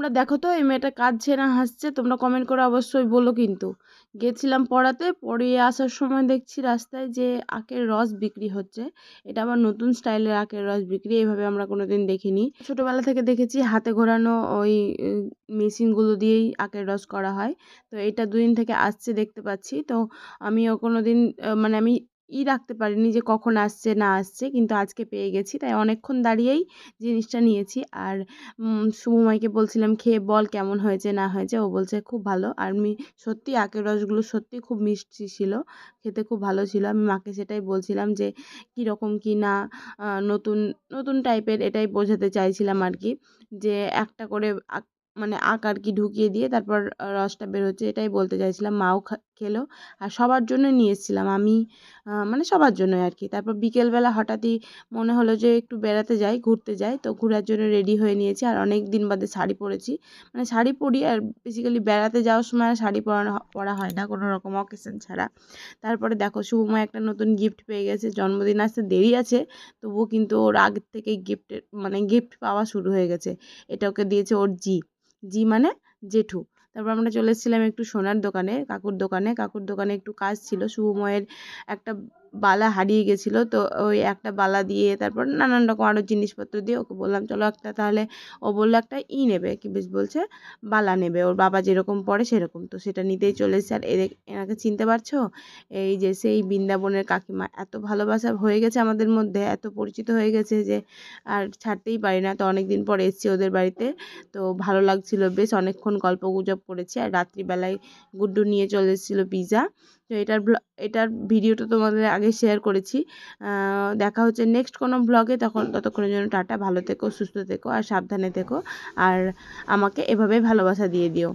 তোমরা দেখো তো এই মেয়েটা কাঁদছে না হাসছে, তোমরা কমেন্ট করে অবশ্যই বলো। কিন্তু গেছিলাম পড়াতে, পড়িয়ে আসার সময় দেখছি রাস্তায় যে আখের রস বিক্রি হচ্ছে। এটা আবার নতুন স্টাইলের আখের রস বিক্রি, এইভাবে আমরা কোনোদিন দেখিনি। ছোটোবেলা থেকে দেখেছি হাতে ঘোরানো ওই মেশিনগুলো দিয়েই আখের রস করা হয়। তো এটা দুদিন থেকে আসছে দেখতে পাচ্ছি। তো আমিও কোনোদিন মানে আমি রাখতে পারিনি যে কখন আসছে না আসছে, কিন্তু আজকে পেয়ে গেছি, তাই অনেকক্ষণ দাঁড়িয়েই জিনিসটা নিয়েছি। আর শুভময়কে বলছিলাম খেয়ে বল কেমন হয়েছে না হয়েছে, ও বলছে খুব ভালো। আর সত্যি আখের রসগুলো সত্যি খুব মিষ্টি ছিল, খেতে খুব ভালো ছিল। আমি মাকে সেটাই বলছিলাম যে কীরকম কী না, নতুন নতুন টাইপের, এটাই বোঝাতে চাইছিলাম আর কি, যে একটা করে মানে আখ আর কি ঢুকিয়ে দিয়ে তারপর রসটা বের হচ্ছে, এটাই বলতে চাইছিলাম। মাও খেলো। আর সবার জন্য নিয়ে এসেছিলাম আমি, মানে সবার জন্যই আর কি। তারপর বিকেলবেলা হঠাৎই মনে হলো যে একটু বেড়াতে যাই, ঘুরতে যাই, তো ঘোরার জন্য রেডি হয়ে নিয়েছি। আর অনেক দিন বাদে শাড়ি পরেছি, মানে শাড়ি পরি, আর বেসিক্যালি বেড়াতে যাওয়ার সময় আর শাড়ি পরা হয় না কোনো রকম অকেশন ছাড়া। তারপরে দেখো শুভময় একটা নতুন গিফট পেয়ে গেছে। জন্মদিন আসতে দেরি আছে, তবুও কিন্তু ওর আগের থেকেই গিফট পাওয়া শুরু হয়ে গেছে। এটা ওকে দিয়েছে ওর জি মানে জেঠু। তারপর আমরা চলে এসেছিলাম একটু সোনার দোকানে, কাকুর দোকানে একটু কাজ ছিল। শুভময়ের একটা বালা হারিয়ে গেছিলো, তো ওই একটা বালা দিয়ে তারপর নানান রকম আরও জিনিসপত্র দিয়ে ওকে বললাম চলো একটা, তাহলে ও বললো একটা নেবে, কি বেশ বলছে বালা নেবে, ওর বাবা যেরকম পড়ে সেরকম। তো সেটা নিতেই চলে এসেছে। আর এনাকে চিনতে পারছো, এই যে সেই বৃন্দাবনের কাকিমা। এত ভালোবাসা হয়ে গেছে আমাদের মধ্যে, এত পরিচিত হয়ে গেছে যে আর ছাড়তেই পারি না। তো অনেক দিন পর এসেছি ওদের বাড়িতে, তো ভালো লাগছিল বেশ, অনেকক্ষণ গল্পগুজব করেছি। আর রাত্রিবেলায় গুড্ডু নিয়ে চলে এসেছিলো পিৎজা। তো এটার ভিডিওটা তোমাদের আগে শেয়ার করেছি। দেখা হচ্ছে নেক্সট কোনো ব্লগে, ততক্ষণের জন্য টাটা, ভালো থেকো, সুস্থ থেকো আর সাবধানে থেকো। আর আমাকে এভাবেই ভালোবাসা দিয়ে দিও।